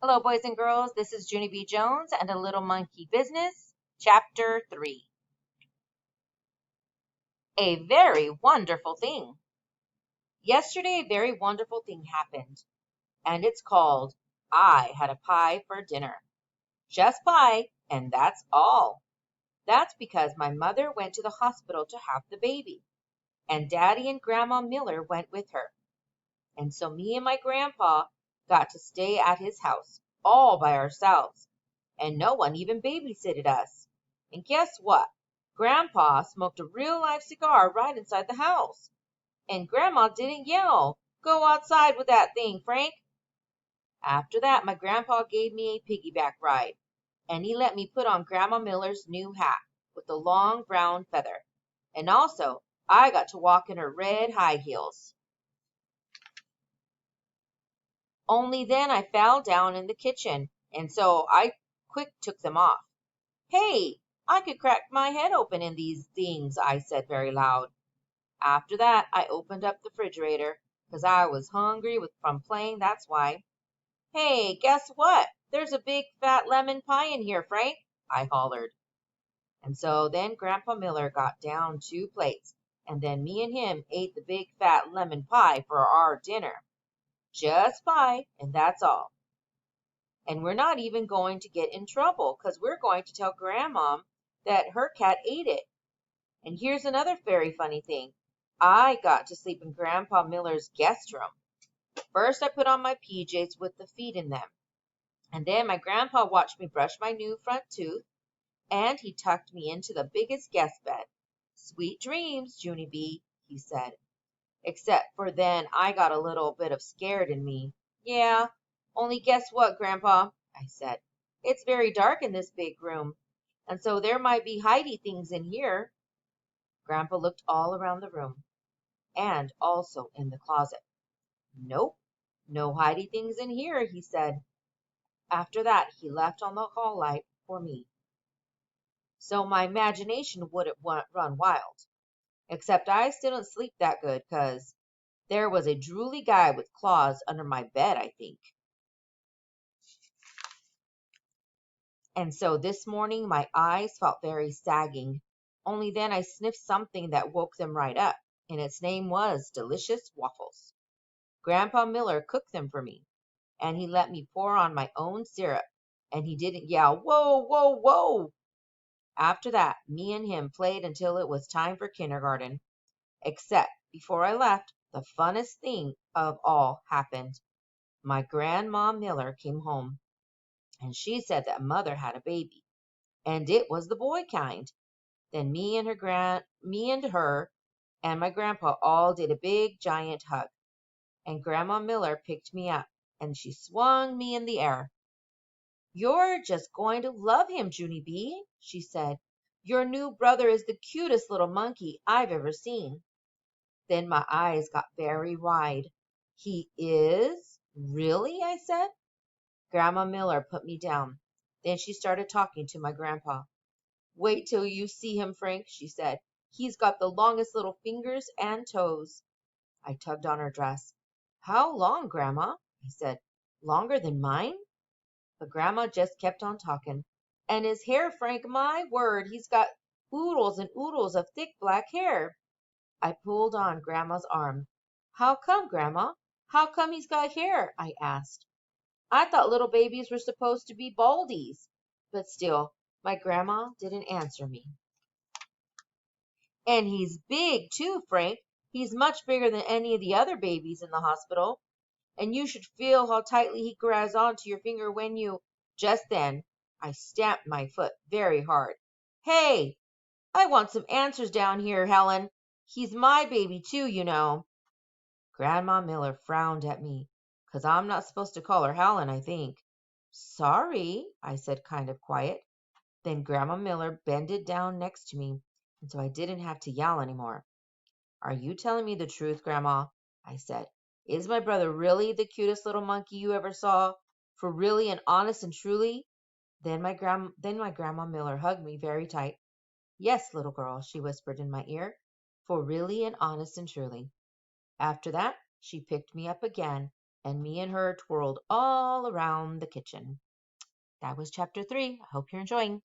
Hello, boys and girls. This is Junie B. Jones and a Little Monkey Business, Chapter 3. A very wonderful thing. Yesterday, a very wonderful thing happened, and it's called I had a pie for dinner. Just pie, and that's all. That's because my mother went to the hospital to have the baby, and Daddy and Grandma Miller went with her. And so me and my grandpa got to stay at his house all by ourselves. And no one even babysitted us. And guess what? Grandpa smoked a real live cigar right inside the house. And Grandma didn't yell, "Go outside with that thing, Frank." After that, my grandpa gave me a piggyback ride. And he let me put on Grandma Miller's new hat with the long brown feather. And also, I got to walk in her red high heels. Only then I fell down in the kitchen, and so I quick took them off. "Hey, I could crack my head open in these things," I said very loud. After that, I opened up the refrigerator, 'cause I was hungry from playing, that's why. "Hey, guess what? There's a big fat lemon pie in here, Frank," I hollered. And so then Grandpa Miller got down 2 plates, and then me and him ate the big fat lemon pie for our dinner. Just pie, and that's all. And we're not even going to get in trouble, 'cause we're going to tell Grandma that her cat ate it. And here's another very funny thing. I got to sleep in Grandpa Miller's guest room. First, I put on my PJs with the feet in them. And then my grandpa watched me brush my new front tooth, and he tucked me into the biggest guest bed. "Sweet dreams, Junie B," he said. Except for then I got a little bit of scared in me. "Yeah, only guess what, Grandpa," I said. "It's very dark in this big room, and so there might be hidey things in here." Grandpa looked all around the room, and also in the closet. "Nope, no hidey things in here," he said. After that, he left on the hall light for me, so my imagination wouldn't run wild. Except I still didn't sleep that good, 'cause there was a drooly guy with claws under my bed, I think. And so this morning my eyes felt very sagging. Only then I sniffed something that woke them right up, and its name was delicious waffles. Grandpa Miller cooked them for me, and he let me pour on my own syrup, and he didn't yell, "Whoa, whoa, whoa." After that, me and him played until it was time for kindergarten. Except before I left, the funnest thing of all happened. My Grandma Miller came home, and she said that Mother had a baby, and it was the boy kind. Then me and her and my grandpa all did a big giant hug, and Grandma Miller picked me up, and she swung me in the air. "You're just going to love him, Junie B," she said. "Your new brother is the cutest little monkey I've ever seen." Then my eyes got very wide. "He is? Really?" I said. Grandma Miller put me down. Then she started talking to my grandpa. "Wait till you see him, Frank," she said. "He's got the longest little fingers and toes." I tugged on her dress. "How long, Grandma?" I said. "Longer than mine?" But Grandma just kept on talking. "And his hair, Frank, my word, he's got oodles and oodles of thick black hair." I pulled on Grandma's arm. "How come, Grandma? How come he's got hair?" I asked. "I thought little babies were supposed to be baldies." But still, my grandma didn't answer me. "And he's big, too, Frank. He's much bigger than any of the other babies in the hospital. And you should feel how tightly he grabs onto your finger when you—" Just then, I stamped my foot very hard. "Hey, I want some answers down here, Helen. He's my baby, too, you know." Grandma Miller frowned at me, 'cause I'm not supposed to call her Helen, I think. "Sorry," I said kind of quiet. Then Grandma Miller bended down next to me, and so I didn't have to yell anymore. "Are you telling me the truth, Grandma?" I said. "Is my brother really the cutest little monkey you ever saw? For really and honest and truly?" Then my Grandma Miller hugged me very tight. "Yes, little girl," she whispered in my ear, "for really and honest and truly." After that, she picked me up again, and me and her twirled all around the kitchen. That was chapter 3. I hope you're enjoying.